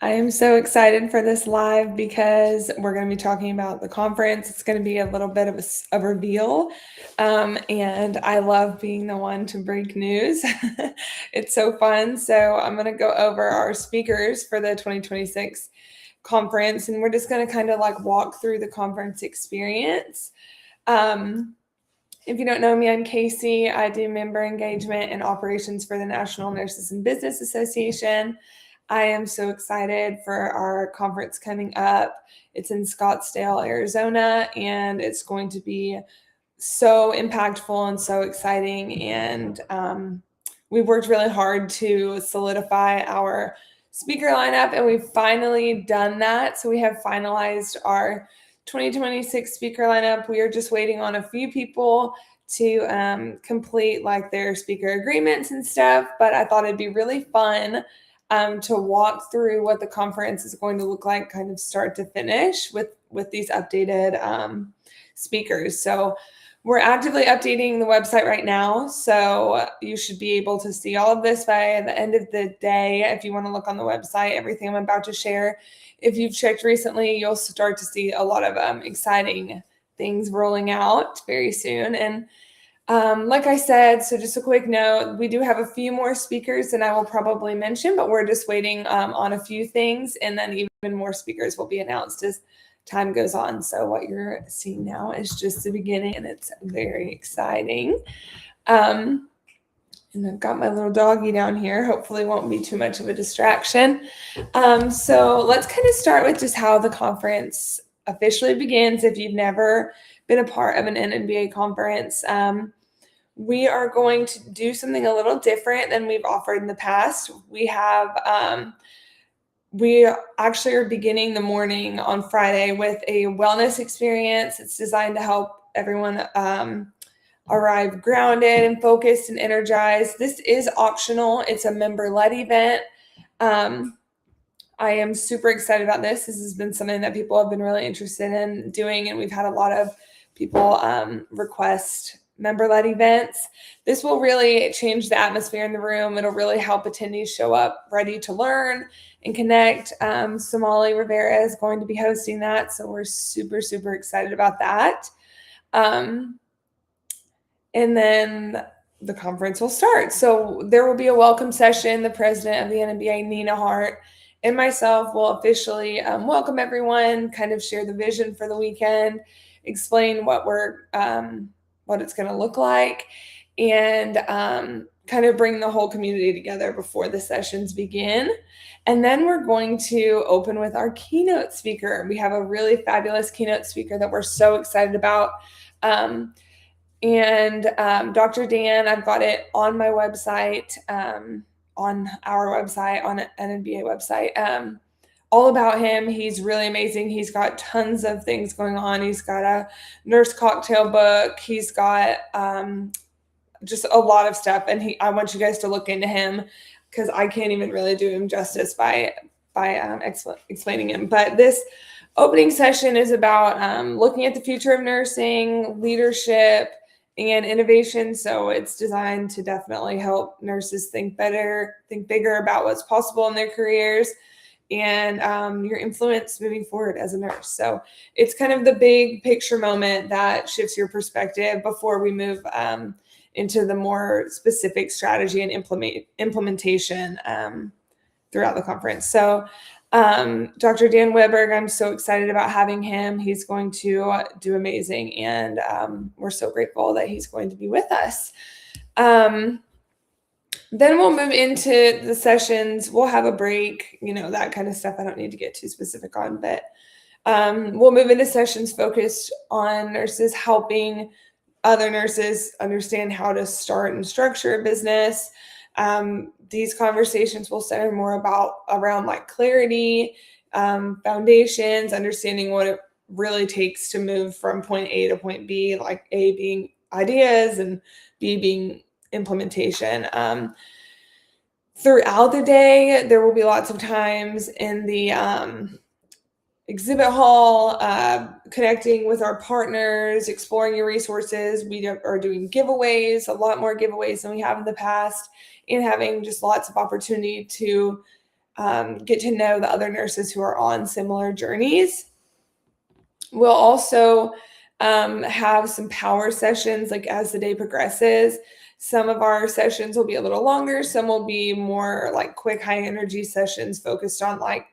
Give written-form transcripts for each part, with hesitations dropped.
I am so excited for this live because we're going to be talking about the conference. It's going to be a little bit of a reveal, and I love being the one to break news. It's so fun. So I'm going to go over our speakers for the 2026 conference, and we're just going to kind of like walk through the conference experience. If you don't know me, I'm Casey. I do member engagement and operations for the National Nurses in Business Association. I am so excited for our conference coming up. It's in Scottsdale, Arizona, and it's going to be so impactful and so exciting. And we worked really hard to solidify our speaker lineup, and we've finally done that. So we have finalized our 2026 speaker lineup. We are just waiting on a few people to complete like their speaker agreements and stuff, but I thought it'd be really fun to walk through what the conference is going to look like, kind of start to finish with these updated speakers. So we're actively updating the website right now, so you should be able to see all of this by the end of the day. If you want to look on the website, everything I'm about to share, if you've checked recently, you'll start to see a lot of exciting things rolling out very soon. And like I said, so just a quick note, we do have a few more speakers than I will probably mention, but we're just waiting on a few things, and then even more speakers will be announced as time goes on. So what you're seeing now is just the beginning, and it's very exciting. And I've got my little doggy down here. Hopefully won't be too much of a distraction. So let's kind of start with just how the conference officially begins. If you've never been a part of an NNBA conference, we are going to do something a little different than we've offered in the past. We actually are beginning the morning on Friday with a wellness experience. It's designed to help everyone arrive grounded and focused and energized. This is optional. It's a member-led event. I am super excited about this. This has been something that people have been really interested in doing, and we've had a lot of people request member-led events. This will really change the atmosphere in the room. It'll really help attendees show up ready to learn and connect. Somali Rivera is going to be hosting that, so we're super, super excited about that. And then the conference will start. So there will be a welcome session. The president of the NNBA, Nina Hart, and myself will officially welcome everyone, kind of share the vision for the weekend, explain what it's going to look like, and kind of bring the whole community together before the sessions begin. And then we're going to open with our keynote speaker. We have a really fabulous keynote speaker that we're so excited about. Dr. Dan, I've got it on my website, on our website, on an NNBA website, all about him. He's really amazing. He's got tons of things going on. He's got a nurse cocktail book. He's got just a lot of stuff. And I want you guys to look into him because I can't even really do him justice by explaining him. But this opening session is about looking at the future of nursing, leadership, and innovation. So it's designed to definitely help nurses think better, think bigger about what's possible in their careers, and your influence moving forward as a nurse. So it's kind of the big picture moment that shifts your perspective before we move into the more specific strategy and implementation throughout the conference. So Dr. Dan Weberg, I'm so excited about having him. He's going to do amazing, and we're so grateful that he's going to be with us. Then we'll move into the sessions. We'll have a break, that kind of stuff I don't need to get too specific on, but we'll move into sessions focused on nurses helping other nurses understand how to start and structure a business. These conversations will center more around like clarity, foundations, understanding what it really takes to move from point A to point B, like A being ideas and B being implementation. Throughout the day, there will be lots of times in the exhibit hall, connecting with our partners, exploring your resources. We are doing giveaways, a lot more giveaways than we have in the past, and having just lots of opportunity to get to know the other nurses who are on similar journeys. We'll also have some power sessions like as the day progresses. Some of our sessions will be a little longer. Some will be more like quick, high energy sessions focused on like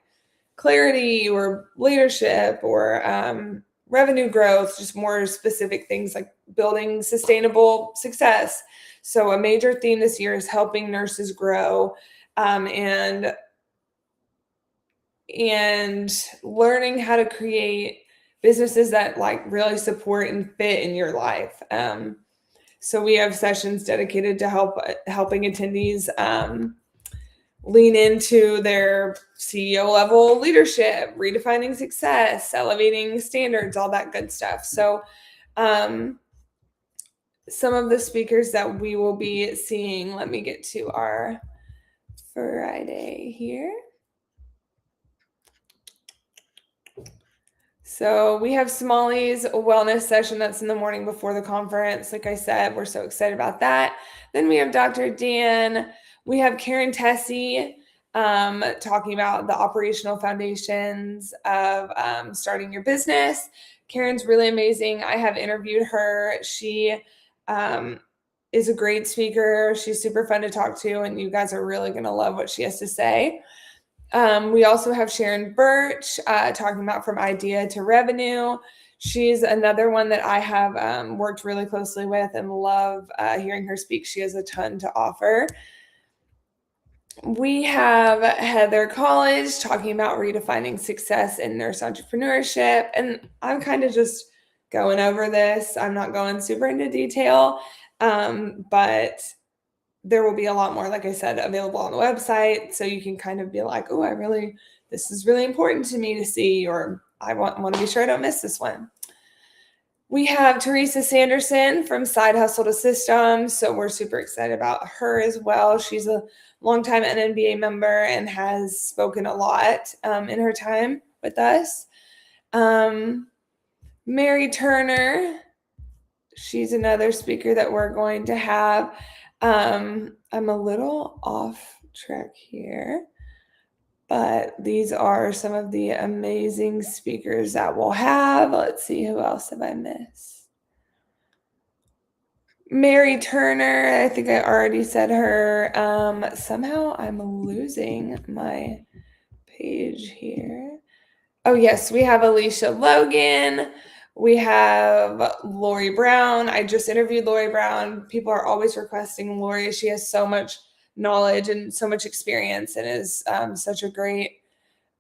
clarity or leadership or revenue growth, just more specific things like building sustainable success. So a major theme this year is helping nurses grow and learning how to create businesses that like really support and fit in your life. So we have sessions dedicated to helping attendees lean into their CEO level leadership, redefining success, elevating standards, all that good stuff. So some of the speakers that we will be seeing, let me get to our Friday here. So we have Somalis wellness session that's in the morning before the conference. Like I said, we're so excited about that. Then we have Dr. Dan. We have Karen Tessie talking about the operational foundations of starting your business. Karen's really amazing. I have interviewed her. She is a great speaker. She's super fun to talk to, and you guys are really going to love what she has to say. We also have Sharon Birch talking about from idea to revenue. She's another one that I have worked really closely with and love hearing her speak. She has a ton to offer. We have Heather College talking about redefining success in nurse entrepreneurship. And I'm kind of just going over this. I'm not going super into detail, but there will be a lot more, like I said, available on the website. So you can kind of be like, oh, this is really important to me to see, or I want to be sure I don't miss this one. We have Teresa Sanderson from Side Hustle to Systems. So we're super excited about her as well. She's a longtime NNBA member and has spoken a lot in her time with us. Mary Turner, she's another speaker that we're going to have. I'm a little off track here, but these are some of the amazing speakers that we'll have. Let's see, who else have I missed? Mary Turner, I think I already said her. Somehow I'm losing my page here. Oh, yes, we have Alicia Logan. We have Lori Brown. I just interviewed Lori Brown. People are always requesting Lori. She has so much knowledge and so much experience and is such a great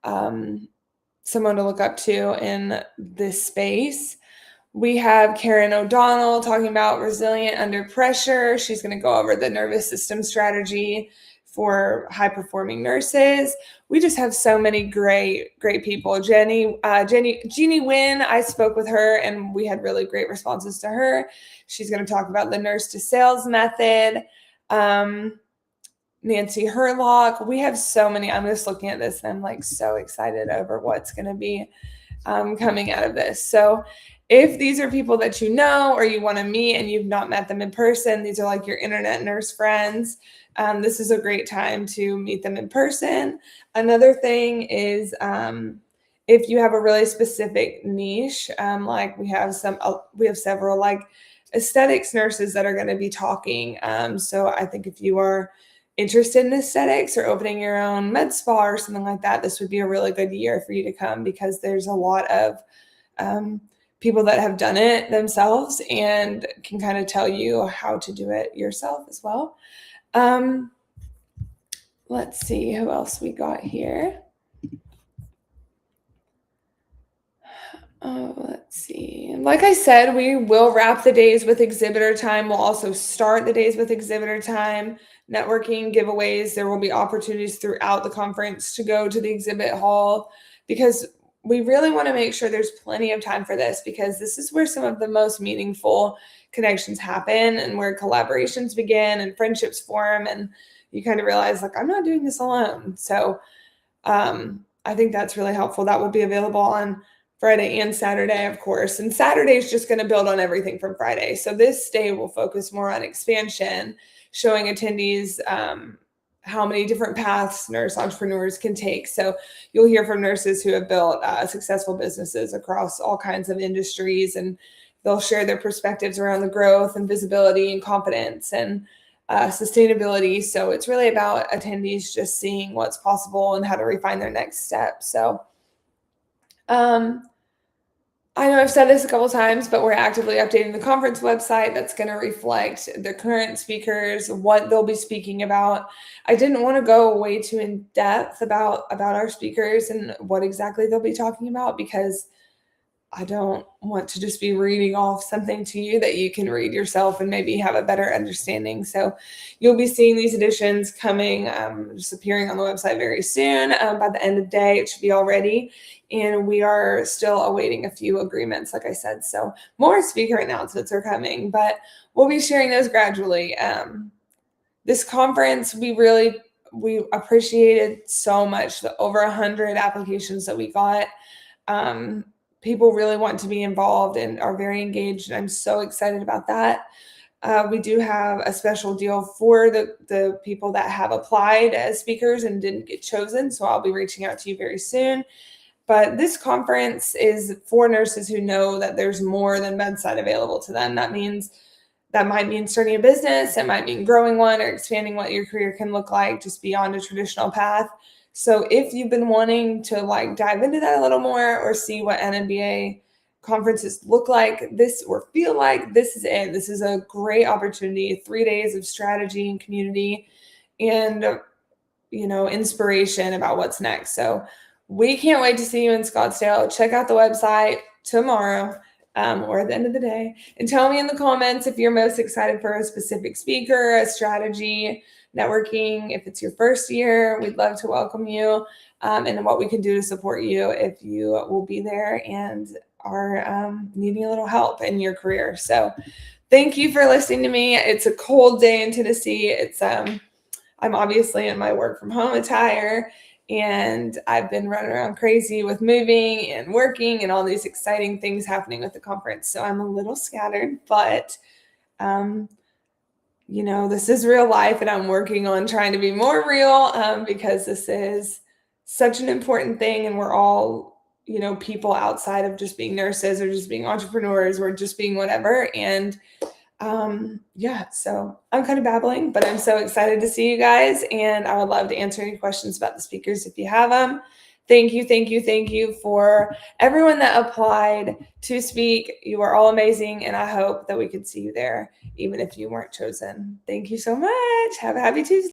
someone to look up to in this space. We have Karen O'Donnell talking about resilient under pressure. She's going to go over the nervous system strategy for high-performing nurses. We just have so many great people. Jeannie Wynn, I spoke with her and we had really great responses to her. She's going to talk about the nurse to sales method. Nancy Herlock. We have so many. I'm just looking at this and I'm like so excited over what's going to be coming out of this. So if these are people that you know or you want to meet and you've not met them in person, these are like your internet nurse friends. This is a great time to meet them in person. Another thing is if you have a really specific niche, like we have several like aesthetics nurses that are going to be talking. So I think if you are interested in aesthetics or opening your own med spa or something like that, this would be a really good year for you to come because there's a lot of people that have done it themselves and can kind of tell you how to do it yourself as well. Let's see who else we got here. Let's see. Like I said, we will wrap the days with exhibitor time. We'll also start the days with exhibitor time, networking, giveaways. There will be opportunities throughout the conference to go to the exhibit hall because we really want to make sure there's plenty of time for this because this is where some of the most meaningful connections happen and where collaborations begin and friendships form. And you kind of realize like, I'm not doing this alone. So I think that's really helpful. That will be available on Friday and Saturday, of course. And Saturday is just going to build on everything from Friday. So this day will focus more on expansion, showing attendees how many different paths nurse entrepreneurs can take. So you'll hear from nurses who have built successful businesses across all kinds of industries, and they'll share their perspectives around the growth and visibility and confidence and sustainability. So it's really about attendees just seeing what's possible and how to refine their next step. So I know I've said this a couple times, but we're actively updating the conference website that's going to reflect the current speakers, what they'll be speaking about. I didn't want to go way too in depth about our speakers and what exactly they'll be talking about, because I don't want to just be reading off something to you that you can read yourself and maybe have a better understanding. So you'll be seeing these editions coming, just appearing on the website very soon. By the end of the day, it should be all ready. And we are still awaiting a few agreements, like I said. So more speaker announcements are coming, but we'll be sharing those gradually. This conference, we appreciated so much the over 100 applications that we got. People really want to be involved and are very engaged, and I'm so excited about that. We do have a special deal for the people that have applied as speakers and didn't get chosen, so I'll be reaching out to you very soon. But this conference is for nurses who know that there's more than bedside available to them. That might mean starting a business, it might mean growing one or expanding what your career can look like just beyond a traditional path. So if you've been wanting to dive into that a little more or see what NNBA conferences look like this or feel like, this is it. This is a great opportunity. 3 days of strategy and community and inspiration about what's next. So we can't wait to see you in Scottsdale. Check out the website tomorrow or at the end of the day, and tell me in the comments if you're most excited for a specific speaker, a strategy, networking. If it's your first year, we'd love to welcome you, and what we can do to support you if you will be there and are needing a little help in your career. So thank you for listening to me. It's a cold day in Tennessee. I'm obviously in my work from home attire, and I've been running around crazy with moving and working and all these exciting things happening with the conference. So I'm a little scattered, but this is real life, and I'm working on trying to be more real because this is such an important thing, and we're all, people outside of just being nurses or just being entrepreneurs or just being whatever. And so I'm kind of babbling, but I'm so excited to see you guys, and I would love to answer any questions about the speakers if you have them. Thank you for everyone that applied to speak. You are all amazing, and I hope that we could see you there, even if you weren't chosen. Thank you so much. Have a happy Tuesday.